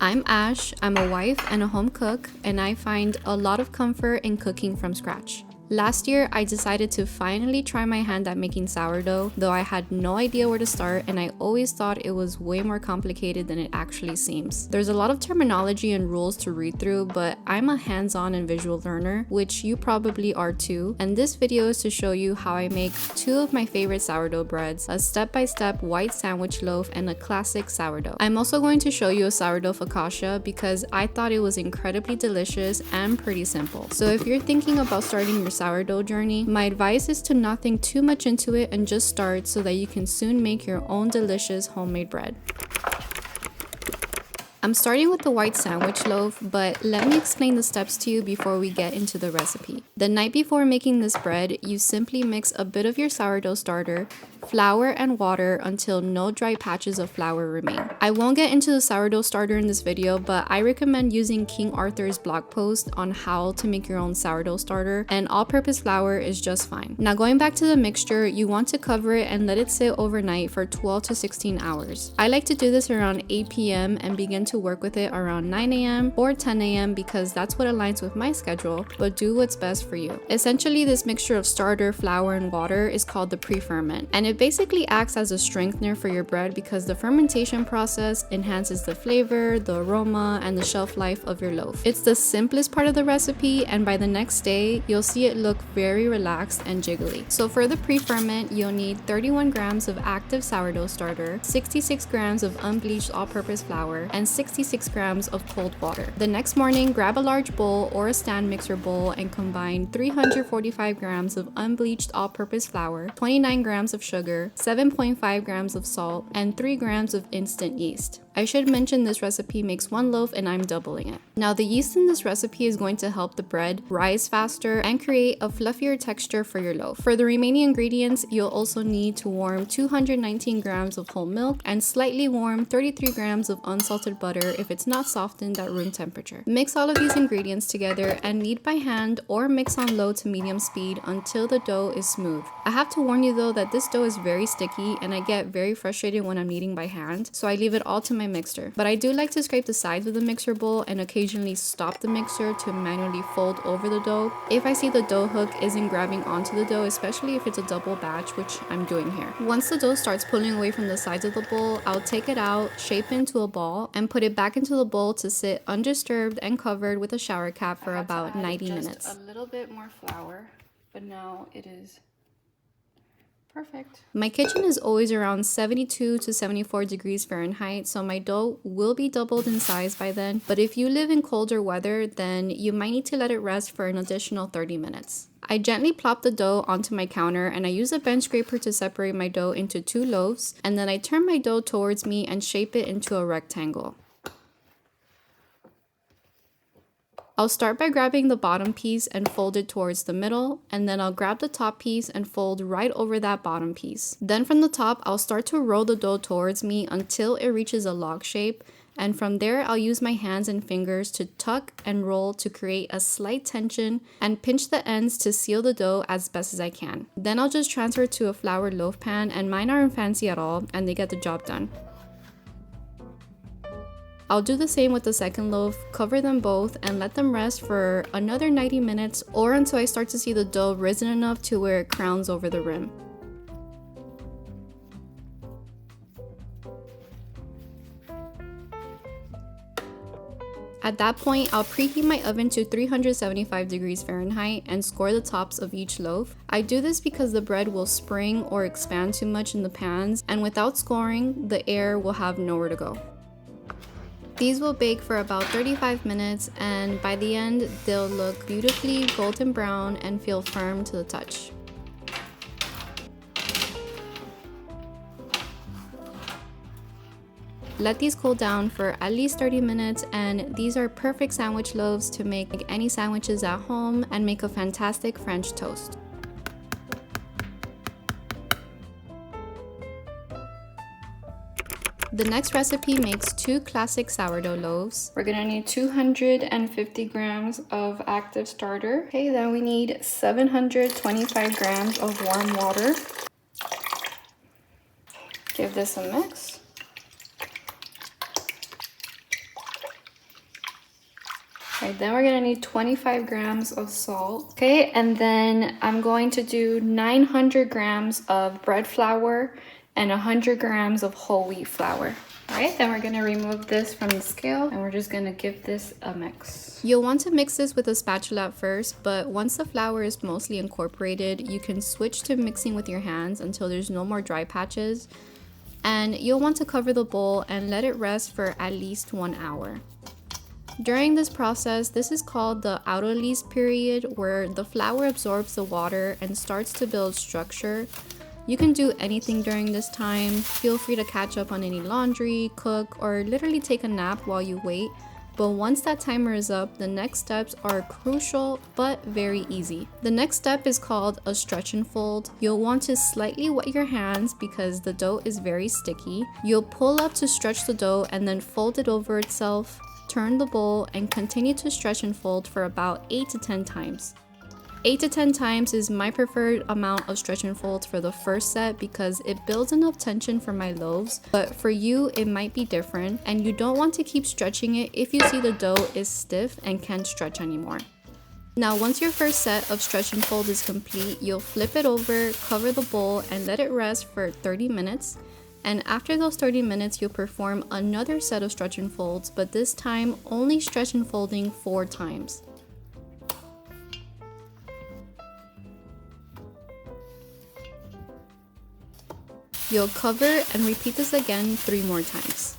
I'm Ash, I'm a wife and a home cook, and I find a lot of comfort in cooking from scratch. Last year, I decided to finally try my hand at making sourdough, though I had no idea where to start and I always thought it was way more complicated than it actually seems. There's a lot of terminology and rules to read through, but I'm a hands-on and visual learner, which you probably are too, and this video is to show you how I make two of my favorite sourdough breads, a step-by-step white sandwich loaf and a classic sourdough. I'm also going to show you a sourdough focaccia because I thought it was incredibly delicious and pretty simple. So if you're thinking about starting your sourdough journey, my advice is to not think too much into it and just start so that you can soon make your own delicious homemade bread. I'm starting with the white sandwich loaf, but let me explain the steps to you before we get into the recipe. The night before making this bread, you simply mix a bit of your sourdough starter, flour, and water until no dry patches of flour remain. I won't get into the sourdough starter in this video, but I recommend using King Arthur's blog post on how to make your own sourdough starter, and all-purpose flour is just fine. Now going back to the mixture, you want to cover it and let it sit overnight for 12 to 16 hours. I like to do this around 8 p.m. and begin to work with it around 9 a.m. or 10 a.m. because that's what aligns with my schedule, but do what's best for you. Essentially, this mixture of starter, flour, and water is called the pre-ferment, and it basically acts as a strengthener for your bread because the fermentation process enhances the flavor, the aroma, and the shelf life of your loaf. It's the simplest part of the recipe, and by the next day, you'll see it look very relaxed and jiggly. So for the pre-ferment, you'll need 31 grams of active sourdough starter, 66 grams of unbleached all-purpose flour, and 66 grams of cold water. The next morning, grab a large bowl or a stand mixer bowl and combine 345 grams of unbleached all-purpose flour, 29 grams of sugar, 7.5 grams of salt, and 3 grams of instant yeast. I should mention this recipe makes one loaf and I'm doubling it. Now the yeast in this recipe is going to help the bread rise faster and create a fluffier texture for your loaf. For the remaining ingredients, you'll also need to warm 219 grams of whole milk and slightly warm 33 grams of unsalted butter if it's not softened at room temperature. Mix all of these ingredients together and knead by hand or mix on low to medium speed until the dough is smooth. I have to warn you though that this dough is very sticky and I get very frustrated when I'm kneading by hand, so I leave it all to my mixer. But I do like to scrape the sides of the mixer bowl and occasionally stop the mixer to manually fold over the dough if I see the dough hook isn't grabbing onto the dough, especially if it's a double batch, which I'm doing here. Once the dough starts pulling away from the sides of the bowl, I'll take it out, shape it into a ball, and put it back into the bowl to sit undisturbed and covered with a shower cap for about 90 minutes. A little bit more flour, but now it is perfect. My kitchen is always around 72 to 74 degrees Fahrenheit, so my dough will be doubled in size by then. But if you live in colder weather, then you might need to let it rest for an additional 30 minutes. I gently plop the dough onto my counter and I use a bench scraper to separate my dough into two loaves, and then I turn my dough towards me and shape it into a rectangle. I'll start by grabbing the bottom piece and fold it towards the middle, and then I'll grab the top piece and fold right over that bottom piece. Then from the top, I'll start to roll the dough towards me until it reaches a log shape, and from there I'll use my hands and fingers to tuck and roll to create a slight tension and pinch the ends to seal the dough as best as I can. Then I'll just transfer to a floured loaf pan, and mine aren't fancy at all and they get the job done. I'll do the same with the second loaf, cover them both, and let them rest for another 90 minutes or until I start to see the dough risen enough to where it crowns over the rim. At that point, I'll preheat my oven to 375 degrees Fahrenheit and score the tops of each loaf. I do this because the bread will spring or expand too much in the pans, and without scoring, the air will have nowhere to go. These will bake for about 35 minutes, and by the end, they'll look beautifully golden brown and feel firm to the touch. Let these cool down for at least 30 minutes, and these are perfect sandwich loaves to make any sandwiches at home and make a fantastic French toast. The next recipe makes two classic sourdough loaves. We're gonna need 250 grams of active starter. Okay, then we need 725 grams of warm water. Give this a mix. Right, then we're gonna need 25 grams of salt. Okay, and then I'm going to do 900 grams of bread flour and 100 grams of whole wheat flour. All right, then we're gonna remove this from the scale and we're just gonna give this a mix. You'll want to mix this with a spatula at first, but once the flour is mostly incorporated, you can switch to mixing with your hands until there's no more dry patches. And you'll want to cover the bowl and let it rest for at least 1 hour. During this process, this is called the autolyse period, where the flour absorbs the water and starts to build structure. You can do anything during this time. Feel free to catch up on any laundry, cook, or literally take a nap while you wait. But once that timer is up, the next steps are crucial but very easy. The next step is called a stretch and fold. You'll want to slightly wet your hands because the dough is very sticky. You'll pull up to stretch the dough and then fold it over itself. Turn the bowl and continue to stretch and fold for about 8 to 10 times. 8 to 10 times is my preferred amount of stretch and folds for the first set because it builds enough tension for my loaves, but for you it might be different and you don't want to keep stretching it if you see the dough is stiff and can't stretch anymore. Now once your first set of stretch and fold is complete, you'll flip it over, cover the bowl, and let it rest for 30 minutes. And after those 30 minutes, you'll perform another set of stretch and folds, but this time only stretch and folding 4 times. You'll cover and repeat this again 3 more times.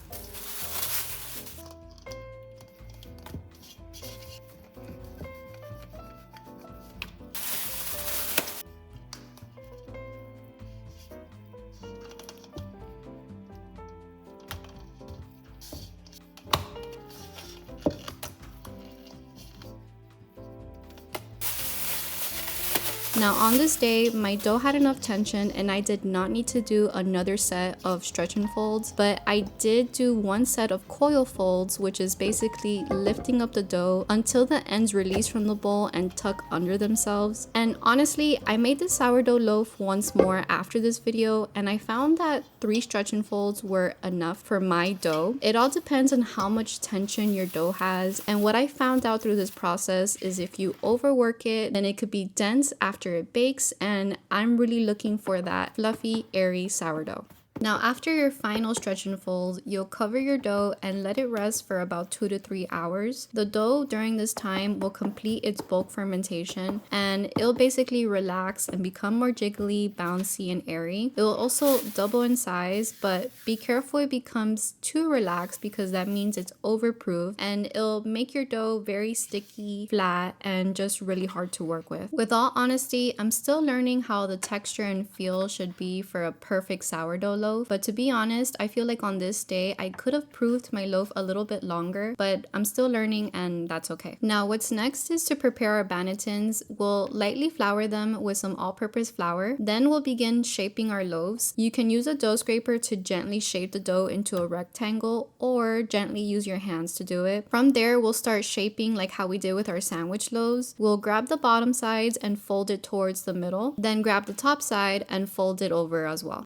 Now on this day, my dough had enough tension and I did not need to do another set of stretch and folds, but I did do 1 set of coil folds, which is basically lifting up the dough until the ends release from the bowl and tuck under themselves. And honestly, I made this sourdough loaf once more after this video and I found that 3 stretch and folds were enough for my dough. It all depends on how much tension your dough has, and what I found out through this process is if you overwork it, then it could be dense after it bakes, and I'm really looking for that fluffy, airy sourdough. Now after your final stretch and fold, you'll cover your dough and let it rest for about 2 to 3 hours. The dough during this time will complete its bulk fermentation and it'll basically relax and become more jiggly, bouncy, and airy. It will also double in size, but be careful it becomes too relaxed because that means it's overproof and it'll make your dough very sticky, flat, and just really hard to work with. With all honesty, I'm still learning how the texture and feel should be for a perfect sourdough loaf. But to be honest, I feel like on this day, I could have proved my loaf a little bit longer, but I'm still learning and that's okay. Now what's next is to prepare our bannetons. We'll lightly flour them with some all-purpose flour. Then we'll begin shaping our loaves. You can use a dough scraper to gently shape the dough into a rectangle or gently use your hands to do it. From there, we'll start shaping like how we did with our sandwich loaves. We'll grab the bottom sides and fold it towards the middle, then grab the top side and fold it over as well.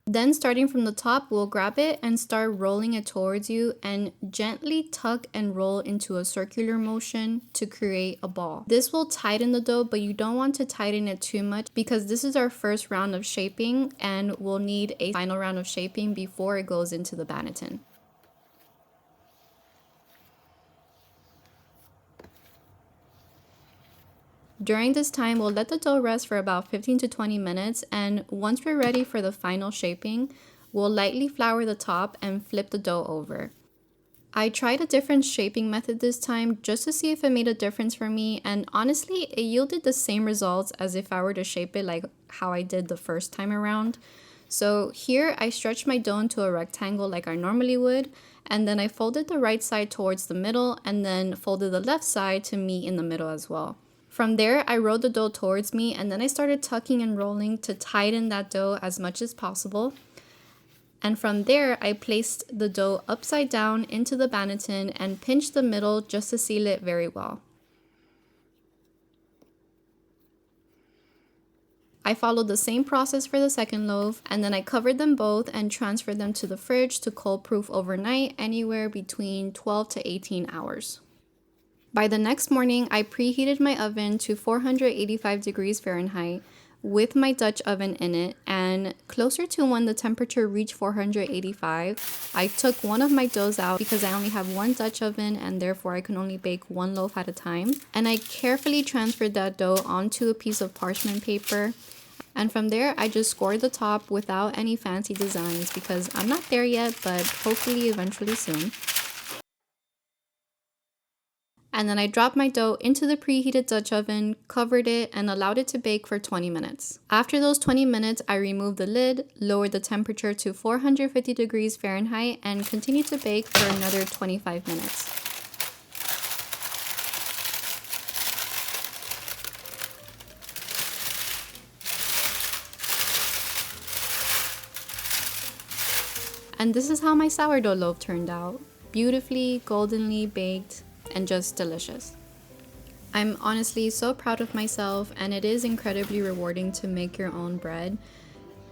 Then starting from the top, we'll grab it and start rolling it towards you and gently tuck and roll into a circular motion to create a ball. This will tighten the dough, but you don't want to tighten it too much because this is our first round of shaping and we'll need a final round of shaping before it goes into the banneton. During this time, we'll let the dough rest for about 15 to 20 minutes, and once we're ready for the final shaping, we'll lightly flour the top and flip the dough over. I tried a different shaping method this time just to see if it made a difference for me, and honestly, it yielded the same results as if I were to shape it like how I did the first time around. So here, I stretched my dough into a rectangle like I normally would, and then I folded the right side towards the middle and then folded the left side to meet in the middle as well. From there, I rolled the dough towards me and then I started tucking and rolling to tighten that dough as much as possible. And from there, I placed the dough upside down into the banneton and pinched the middle just to seal it very well. I followed the same process for the second loaf, and then I covered them both and transferred them to the fridge to cold proof overnight, anywhere between 12 to 18 hours. By the next morning, I preheated my oven to 485 degrees Fahrenheit with my Dutch oven in it, and closer to when the temperature reached 485, I took one of my doughs out because I only have one Dutch oven and therefore I can only bake one loaf at a time. And I carefully transferred that dough onto a piece of parchment paper. And from there, I just scored the top without any fancy designs because I'm not there yet, but hopefully eventually soon. And then I dropped my dough into the preheated Dutch oven, covered it, and allowed it to bake for 20 minutes. After those 20 minutes, I removed the lid, lowered the temperature to 450 degrees Fahrenheit, and continued to bake for another 25 minutes. And this is how my sourdough loaf turned out. Beautifully, goldenly baked, and just delicious. I'm honestly so proud of myself, and it is incredibly rewarding to make your own bread.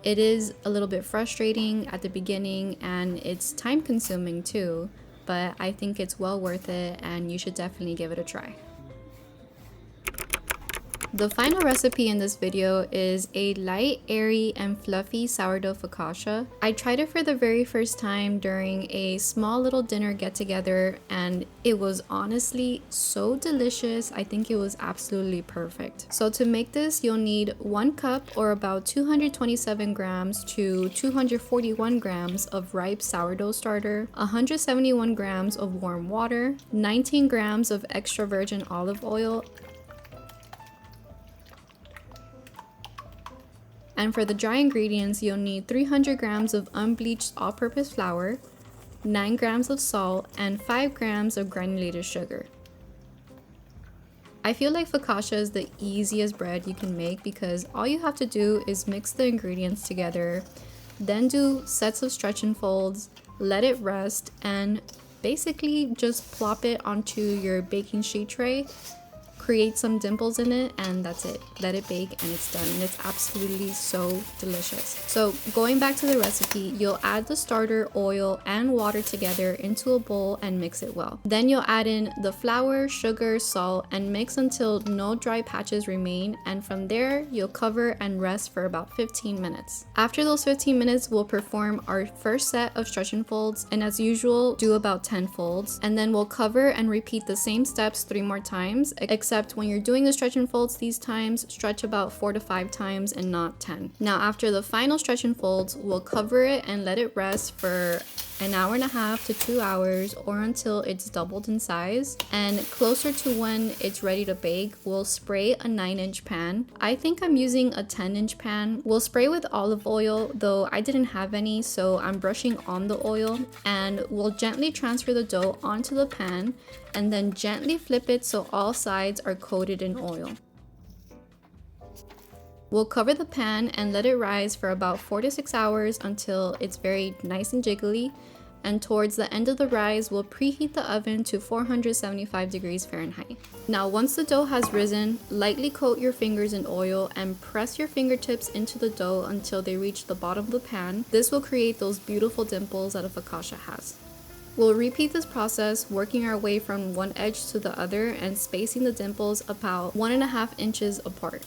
It is a little bit frustrating at the beginning and it's time consuming too, but I think it's well worth it and you should definitely give it a try. The final recipe in this video is a light, airy, and fluffy sourdough focaccia. I tried it for the very first time during a small little dinner get-together and it was honestly so delicious. I think it was absolutely perfect. So to make this, you'll need 1 cup or about 227 grams to 241 grams of ripe sourdough starter, 171 grams of warm water, 19 grams of extra virgin olive oil, and for the dry ingredients, you'll need 300 grams of unbleached all-purpose flour, 9 grams of salt, and 5 grams of granulated sugar. I feel like focaccia is the easiest bread you can make because all you have to do is mix the ingredients together, then do sets of stretch and folds, let it rest, and basically just plop it onto your baking sheet tray, create some dimples in it, and that's it. Let it bake and it's done, and it's absolutely so delicious. So going back to the recipe, you'll add the starter, oil, and water together into a bowl and mix it well. Then you'll add in the flour, sugar, salt, and mix until no dry patches remain, and from there you'll cover and rest for about 15 minutes. After those 15 minutes, we'll perform our first set of stretch and folds, and as usual, do about 10 folds, and then we'll cover and repeat the same steps 3 more times, except when you're doing the stretch and folds these times, stretch about 4 to 5 times and not 10. Now after the final stretch and folds, we'll cover it and let it rest for an hour and a half to 2 hours or until it's doubled in size. And closer to when it's ready to bake, we'll spray a 9-inch pan. I think I'm using a 10-inch pan. We'll spray with olive oil, though I didn't have any, so I'm brushing on the oil, and we'll gently transfer the dough onto the pan and then gently flip it so all sides are coated in oil. We'll cover the pan and let it rise for about 4 to 6 hours until it's very nice and jiggly, and towards the end of the rise, we'll preheat the oven to 475 degrees Fahrenheit. Now once the dough has risen, lightly coat your fingers in oil and press your fingertips into the dough until they reach the bottom of the pan. This will create those beautiful dimples that a focaccia has. We'll repeat this process, working our way from one edge to the other and spacing the dimples about 1.5 inches apart.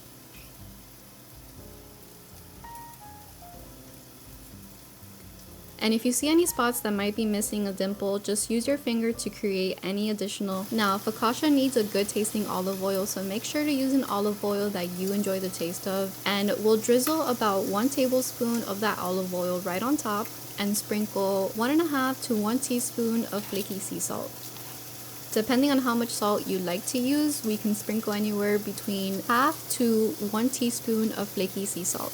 And if you see any spots that might be missing a dimple, just use your finger to create any additional. Now, focaccia needs a good tasting olive oil, so make sure to use an olive oil that you enjoy the taste of. And we'll drizzle about 1 tablespoon of that olive oil right on top and sprinkle 1.5 to 1 teaspoon of flaky sea salt. Depending on how much salt you like to use, we can sprinkle anywhere between half to 1 teaspoon of flaky sea salt.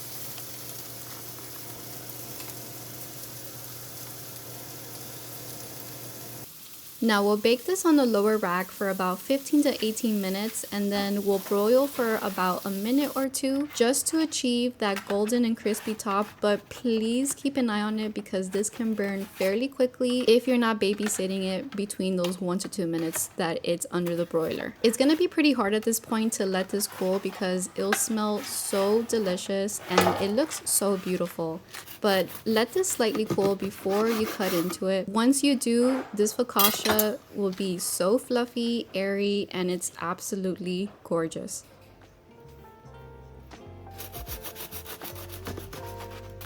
Now we'll bake this on the lower rack for about 15 to 18 minutes, and then we'll broil for about a minute or two just to achieve that golden and crispy top. But please keep an eye on it because this can burn fairly quickly if you're not babysitting it between those 1 to 2 minutes that it's under the broiler. It's gonna be pretty hard at this point to let this cool because it'll smell so delicious and it looks so beautiful. But let this slightly cool before you cut into it. Once you do, this focaccia will be so fluffy, airy, and it's absolutely gorgeous.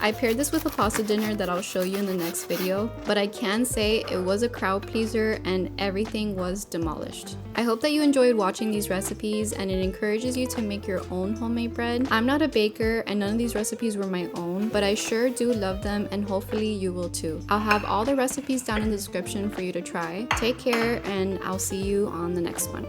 I paired this with a pasta dinner that I'll show you in the next video, but I can say it was a crowd pleaser and everything was demolished. I hope that you enjoyed watching these recipes and it encourages you to make your own homemade bread. I'm not a baker and none of these recipes were my own, but I sure do love them and hopefully you will too. I'll have all the recipes down in the description for you to try. Take care and I'll see you on the next one.